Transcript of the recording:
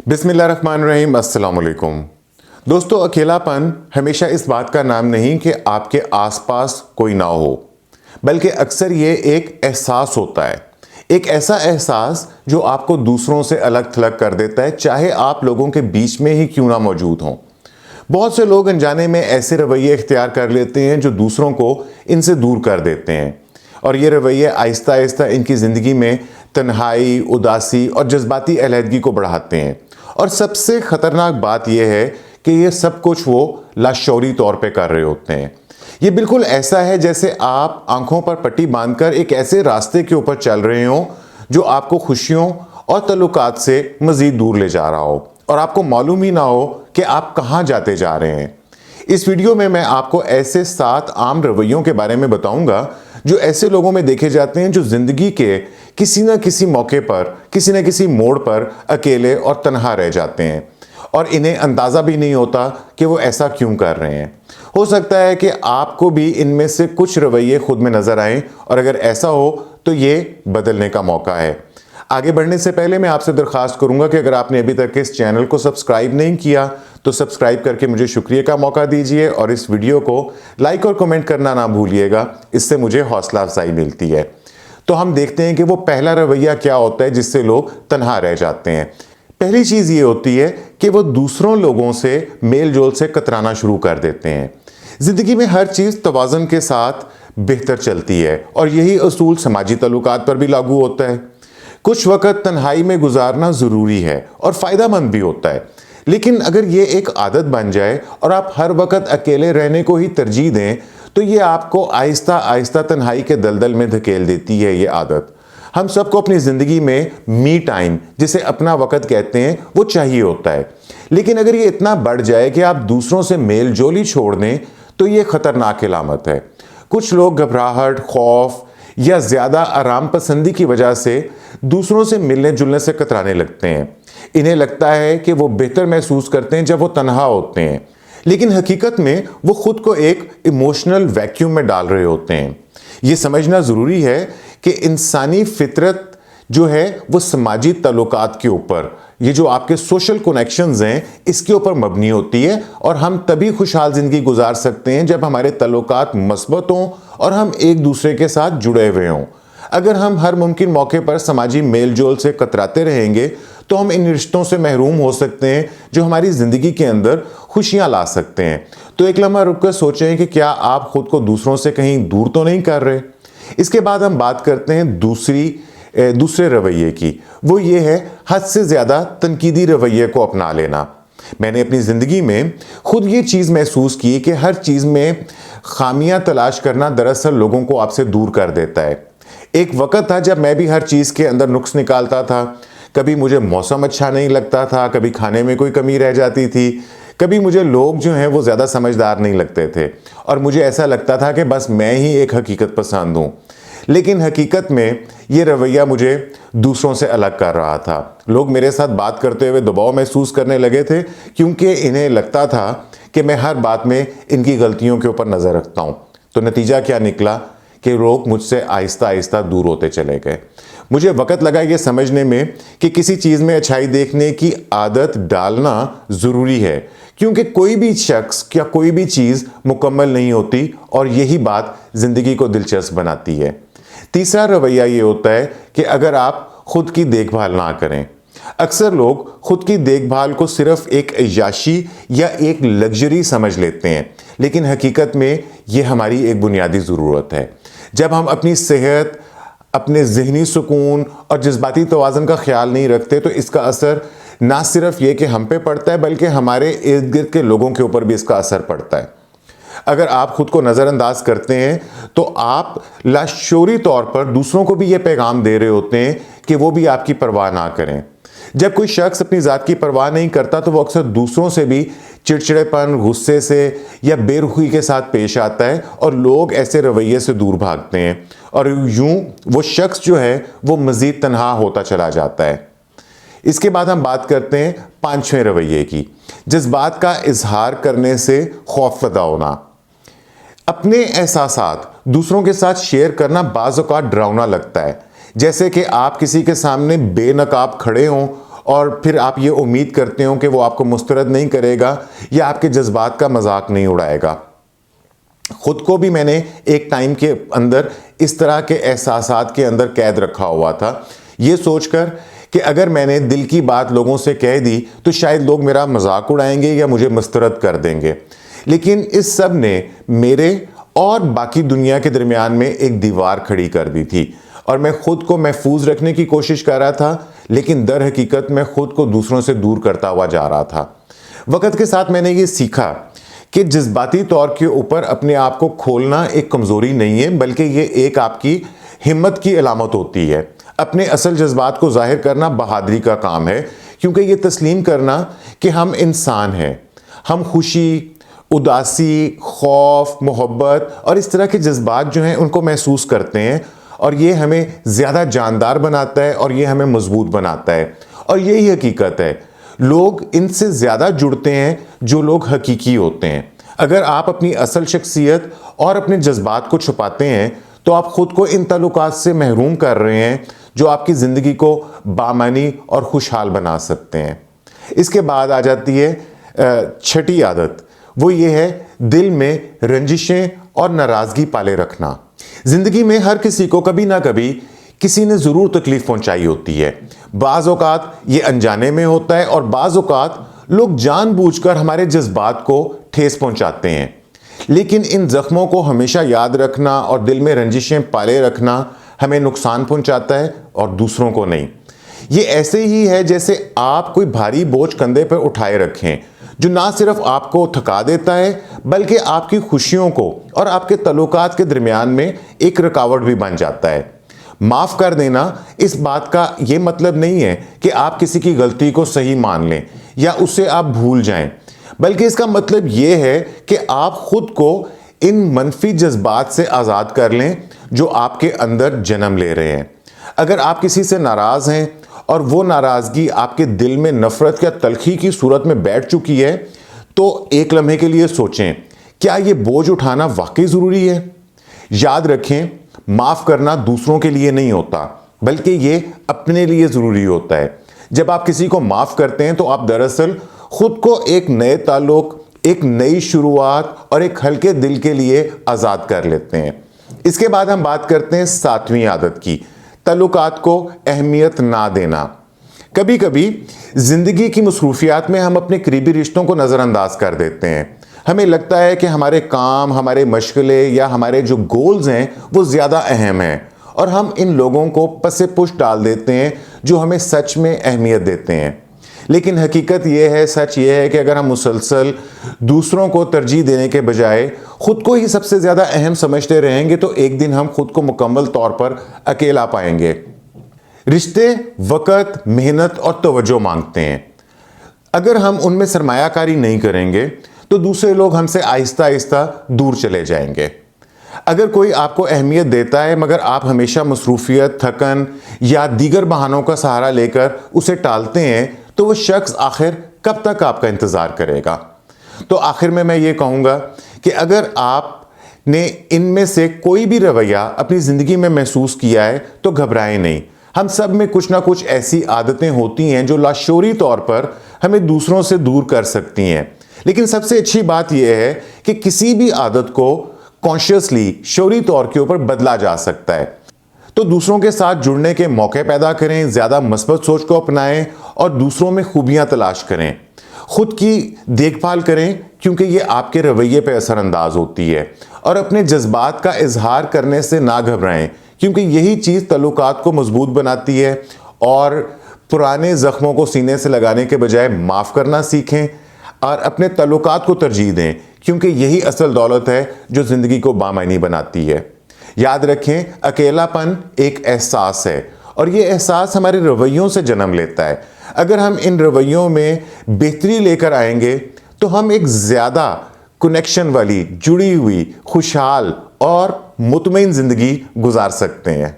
بسم اللہ الرحمن الرحیم۔ السلام علیکم دوستو، اکیلاپن ہمیشہ اس بات کا نام نہیں کہ آپ کے آس پاس کوئی نہ ہو، بلکہ اکثر یہ ایک احساس ہوتا ہے، ایک ایسا احساس جو آپ کو دوسروں سے الگ تھلگ کر دیتا ہے، چاہے آپ لوگوں کے بیچ میں ہی کیوں نہ موجود ہوں۔ بہت سے لوگ انجانے میں ایسے رویے اختیار کر لیتے ہیں جو دوسروں کو ان سے دور کر دیتے ہیں، اور یہ رویے آہستہ آہستہ ان کی زندگی میں تنہائی، اداسی اور جذباتی علیحدگی کو بڑھاتے ہیں۔ اور سب سے خطرناک بات یہ ہے کہ یہ سب کچھ وہ لاشعوری طور پہ کر رہے ہوتے ہیں۔ یہ بالکل ایسا ہے جیسے آپ آنکھوں پر پٹی باندھ کر ایک ایسے راستے کے اوپر چل رہے ہوں جو آپ کو خوشیوں اور تعلقات سے مزید دور لے جا رہا ہو، اور آپ کو معلوم ہی نہ ہو کہ آپ کہاں جاتے جا رہے ہیں۔ اس ویڈیو میں آپ کو ایسے 7 عام رویوں کے بارے میں بتاؤں گا جو ایسے لوگوں میں دیکھے جاتے ہیں جو زندگی کے کسی نہ کسی موقع پر، کسی نہ کسی موڑ پر اکیلے اور تنہا رہ جاتے ہیں، اور انہیں اندازہ بھی نہیں ہوتا کہ وہ ایسا کیوں کر رہے ہیں۔ ہو سکتا ہے کہ آپ کو بھی ان میں سے کچھ رویے خود میں نظر آئیں، اور اگر ایسا ہو تو یہ بدلنے کا موقع ہے۔ آگے بڑھنے سے پہلے میں آپ سے درخواست کروں گا کہ اگر آپ نے ابھی تک اس چینل کو سبسکرائب نہیں کیا تو سبسکرائب کر کے مجھے شکریہ کا موقع دیجئے، اور اس ویڈیو کو لائک اور کمنٹ کرنا نہ بھولیے گا، اس سے مجھے حوصلہ افزائی ملتی ہے۔ تو ہم دیکھتے ہیں کہ وہ پہلا رویہ کیا ہوتا ہے جس سے لوگ تنہا رہ جاتے ہیں۔ پہلی چیز یہ ہوتی ہے کہ وہ دوسروں لوگوں سے میل جول سے کترانا شروع کر دیتے ہیں۔ زندگی میں ہر چیز توازن کے ساتھ بہتر چلتی ہے، اور یہی اصول سماجی تعلقات پر بھی لاگو ہوتا ہے۔ کچھ وقت تنہائی میں گزارنا ضروری ہے اور فائدہ مند بھی ہوتا ہے، لیکن اگر یہ ایک عادت بن جائے اور آپ ہر وقت اکیلے رہنے کو ہی ترجیح دیں تو یہ آپ کو آہستہ آہستہ تنہائی کے دلدل میں دھکیل دیتی ہے۔ یہ عادت ہم سب کو اپنی زندگی میں می ٹائم، جسے اپنا وقت کہتے ہیں، وہ چاہیے ہوتا ہے، لیکن اگر یہ اتنا بڑھ جائے کہ آپ دوسروں سے میل جول ہی چھوڑ دیں تو یہ خطرناک علامت ہے۔ کچھ لوگ گھبراہٹ، خوف یا زیادہ آرام پسندی کی وجہ سے دوسروں سے ملنے جلنے سے کترانے لگتے ہیں۔ انہیں لگتا ہے کہ وہ بہتر محسوس کرتے ہیں جب وہ تنہا ہوتے ہیں، لیکن حقیقت میں وہ خود کو ایک ایموشنل ویکیوم میں ڈال رہے ہوتے ہیں۔ یہ سمجھنا ضروری ہے کہ انسانی فطرت جو ہے وہ سماجی تعلقات کے اوپر، یہ جو آپ کے سوشل کنیکشنز ہیں، اس کے اوپر مبنی ہوتی ہے، اور ہم تبھی خوشحال زندگی گزار سکتے ہیں جب ہمارے تعلقات مثبت ہوں اور ہم ایک دوسرے کے ساتھ جڑے ہوئے ہوں۔ اگر ہم ہر ممکن موقع پر سماجی میل جول سے کتراتے رہیں گے تو ہم ان رشتوں سے محروم ہو سکتے ہیں جو ہماری زندگی کے اندر خوشیاں لا سکتے ہیں۔ تو ایک لمحہ رک کر سوچیں کہ کیا آپ خود کو دوسروں سے کہیں دور تو نہیں کر رہے۔ اس کے بعد ہم بات کرتے ہیں دوسرے رویے کی۔ وہ یہ ہے حد سے زیادہ تنقیدی رویے کو اپنا لینا۔ میں نے اپنی زندگی میں خود یہ چیز محسوس کی کہ ہر چیز میں خامیاں تلاش کرنا دراصل لوگوں کو آپ سے دور کر دیتا ہے۔ ایک وقت تھا جب میں بھی ہر چیز کے اندر نقص نکالتا تھا۔ کبھی مجھے موسم اچھا نہیں لگتا تھا، کبھی کھانے میں کوئی کمی رہ جاتی تھی، کبھی مجھے لوگ جو ہیں وہ زیادہ سمجھدار نہیں لگتے تھے، اور مجھے ایسا لگتا تھا کہ بس میں ہی ایک حقیقت پسند ہوں۔ لیکن حقیقت میں یہ رویہ مجھے دوسروں سے الگ کر رہا تھا۔ لوگ میرے ساتھ بات کرتے ہوئے دباؤ محسوس کرنے لگے تھے، کیونکہ انہیں لگتا تھا کہ میں ہر بات میں ان کی غلطیوں کے اوپر نظر رکھتا ہوں۔ تو نتیجہ کیا نکلا کہ لوگ مجھ سے آہستہ آہستہ دور ہوتے چلے گئے۔ مجھے وقت لگا یہ سمجھنے میں کہ کسی چیز میں اچھائی دیکھنے کی عادت ڈالنا ضروری ہے، کیونکہ کوئی بھی شخص یا کوئی بھی چیز مکمل نہیں ہوتی، اور یہی بات زندگی کو دلچسپ بناتی ہے۔ تیسرا رویہ یہ ہوتا ہے کہ اگر آپ خود کی دیکھ بھال نہ کریں۔ اکثر لوگ خود کی دیکھ بھال کو صرف ایک عیاشی یا ایک لگژری سمجھ لیتے ہیں، لیکن حقیقت میں یہ ہماری ایک بنیادی ضرورت ہے۔ جب ہم اپنی صحت، اپنے ذہنی سکون اور جذباتی توازن کا خیال نہیں رکھتے تو اس کا اثر نہ صرف یہ کہ ہم پہ پڑتا ہے، بلکہ ہمارے ارد گرد کے لوگوں کے اوپر بھی اس کا اثر پڑتا ہے۔ اگر آپ خود کو نظر انداز کرتے ہیں تو آپ لاشعوری طور پر دوسروں کو بھی یہ پیغام دے رہے ہوتے ہیں کہ وہ بھی آپ کی پرواہ نہ کریں۔ جب کوئی شخص اپنی ذات کی پرواہ نہیں کرتا تو وہ اکثر دوسروں سے بھی چڑچڑے پن، غصے سے یا بے رخی کے ساتھ پیش آتا ہے، اور لوگ ایسے رویے سے دور بھاگتے ہیں، اور یوں وہ شخص جو ہے وہ مزید تنہا ہوتا چلا جاتا ہے۔ اس کے بعد ہم بات کرتے ہیں 5ویں رویے کی، جذبات کا اظہار کرنے سے خوف زدہ ہونا۔ اپنے احساسات دوسروں کے ساتھ شیئر کرنا بعض اوقات ڈراؤنا لگتا ہے، جیسے کہ آپ کسی کے سامنے بے نقاب کھڑے ہوں اور پھر آپ یہ امید کرتے ہو کہ وہ آپ کو مسترد نہیں کرے گا یا آپ کے جذبات کا مذاق نہیں اڑائے گا۔ خود کو بھی میں نے ایک ٹائم کے اندر اس طرح کے احساسات کے اندر قید رکھا ہوا تھا، یہ سوچ کر کہ اگر میں نے دل کی بات لوگوں سے کہہ دی تو شاید لوگ میرا مذاق اڑائیں گے یا مجھے مسترد کر دیں گے۔ لیکن اس سب نے میرے اور باقی دنیا کے درمیان میں ایک دیوار کھڑی کر دی تھی، اور میں خود کو محفوظ رکھنے کی کوشش کر رہا تھا، لیکن در حقیقت میں خود کو دوسروں سے دور کرتا ہوا جا رہا تھا۔ وقت کے ساتھ میں نے یہ سیکھا کہ جذباتی طور کے اوپر اپنے آپ کو کھولنا ایک کمزوری نہیں ہے، بلکہ یہ ایک آپ کی ہمت کی علامت ہوتی ہے۔ اپنے اصل جذبات کو ظاہر کرنا بہادری کا کام ہے، کیونکہ یہ تسلیم کرنا کہ ہم انسان ہیں، ہم خوشی، اداسی، خوف، محبت اور اس طرح کے جذبات جو ہیں ان کو محسوس کرتے ہیں، اور یہ ہمیں زیادہ جاندار بناتا ہے اور یہ ہمیں مضبوط بناتا ہے۔ اور یہی حقیقت ہے، لوگ ان سے زیادہ جڑتے ہیں جو لوگ حقیقی ہوتے ہیں۔ اگر آپ اپنی اصل شخصیت اور اپنے جذبات کو چھپاتے ہیں تو آپ خود کو ان تعلقات سے محروم کر رہے ہیں جو آپ کی زندگی کو بامعنی اور خوشحال بنا سکتے ہیں۔ اس کے بعد آ جاتی ہے چھٹی عادت، وہ یہ ہے دل میں رنجشیں اور ناراضگی پالے رکھنا۔ زندگی میں ہر کسی کو کبھی نہ کبھی کسی نے ضرور تکلیف پہنچائی ہوتی ہے۔ بعض اوقات یہ انجانے میں ہوتا ہے اور بعض اوقات لوگ جان بوجھ کر ہمارے جذبات کو ٹھیس پہنچاتے ہیں۔ لیکن ان زخموں کو ہمیشہ یاد رکھنا اور دل میں رنجشیں پالے رکھنا ہمیں نقصان پہنچاتا ہے اور دوسروں کو نہیں۔ یہ ایسے ہی ہے جیسے آپ کوئی بھاری بوجھ کندھے پر اٹھائے رکھیں، جو نہ صرف آپ کو تھکا دیتا ہے بلکہ آپ کی خوشیوں کو اور آپ کے تعلقات کے درمیان میں ایک رکاوٹ بھی بن جاتا ہے۔ معاف کر دینا اس بات کا یہ مطلب نہیں ہے کہ آپ کسی کی غلطی کو صحیح مان لیں یا اسے آپ بھول جائیں، بلکہ اس کا مطلب یہ ہے کہ آپ خود کو ان منفی جذبات سے آزاد کر لیں جو آپ کے اندر جنم لے رہے ہیں۔ اگر آپ کسی سے ناراض ہیں اور وہ ناراضگی آپ کے دل میں نفرت یا تلخی کی صورت میں بیٹھ چکی ہے، تو ایک لمحے کے لیے سوچیں، کیا یہ بوجھ اٹھانا واقعی ضروری ہے؟ یاد رکھیں، معاف کرنا دوسروں کے لیے نہیں ہوتا بلکہ یہ اپنے لیے ضروری ہوتا ہے۔ جب آپ کسی کو معاف کرتے ہیں تو آپ دراصل خود کو ایک نئے تعلق، ایک نئی شروعات اور ایک ہلکے دل کے لیے آزاد کر لیتے ہیں۔ اس کے بعد ہم بات کرتے ہیں 7ویں عادت کی، تعلقات کو اہمیت نہ دینا۔ کبھی کبھی زندگی کی مصروفیات میں ہم اپنے قریبی رشتوں کو نظر انداز کر دیتے ہیں۔ ہمیں لگتا ہے کہ ہمارے کام، ہمارے مشغلے یا ہمارے جو گولز ہیں وہ زیادہ اہم ہیں، اور ہم ان لوگوں کو پس پش ڈال دیتے ہیں جو ہمیں سچ میں اہمیت دیتے ہیں۔ لیکن حقیقت یہ ہے، سچ یہ ہے کہ اگر ہم مسلسل دوسروں کو ترجیح دینے کے بجائے خود کو ہی سب سے زیادہ اہم سمجھتے رہیں گے تو ایک دن ہم خود کو مکمل طور پر اکیلا پائیں گے۔ رشتے وقت، محنت اور توجہ مانگتے ہیں۔ اگر ہم ان میں سرمایہ کاری نہیں کریں گے تو دوسرے لوگ ہم سے آہستہ آہستہ دور چلے جائیں گے۔ اگر کوئی آپ کو اہمیت دیتا ہے مگر آپ ہمیشہ مصروفیت، تھکن یا دیگر بہانوں کا سہارا لے کر اسے ٹالتے ہیں تو وہ شخص آخر کب تک آپ کا انتظار کرے گا؟ تو آخر میں یہ کہوں گا کہ اگر آپ نے ان میں سے کوئی بھی رویہ اپنی زندگی میں محسوس کیا ہے تو گھبرائیں نہیں۔ ہم سب میں کچھ نہ کچھ ایسی عادتیں ہوتی ہیں جو لاشعوری طور پر ہمیں دوسروں سے دور کر سکتی ہیں، لیکن سب سے اچھی بات یہ ہے کہ کسی بھی عادت کو کانشیسلی، شعوری طور کے اوپر بدلا جا سکتا ہے۔ تو دوسروں کے ساتھ جڑنے کے موقع پیدا کریں، زیادہ مثبت سوچ کو اپنائیں اور دوسروں میں خوبیاں تلاش کریں۔ خود کی دیکھ بھال کریں کیونکہ یہ آپ کے رویے پہ اثر انداز ہوتی ہے، اور اپنے جذبات کا اظہار کرنے سے نہ گھبرائیں کیونکہ یہی چیز تعلقات کو مضبوط بناتی ہے۔ اور پرانے زخموں کو سینے سے لگانے کے بجائے معاف کرنا سیکھیں اور اپنے تعلقات کو ترجیح دیں کیونکہ یہی اصل دولت ہے جو زندگی کو بامعنی بناتی ہے۔ یاد رکھیں، اکیلا پن ایک احساس ہے اور یہ احساس ہمارے رویوں سے جنم لیتا ہے۔ اگر ہم ان رویوں میں بہتری لے کر آئیں گے تو ہم ایک زیادہ کنیکشن والی، جڑی ہوئی، خوشحال اور مطمئن زندگی گزار سکتے ہیں۔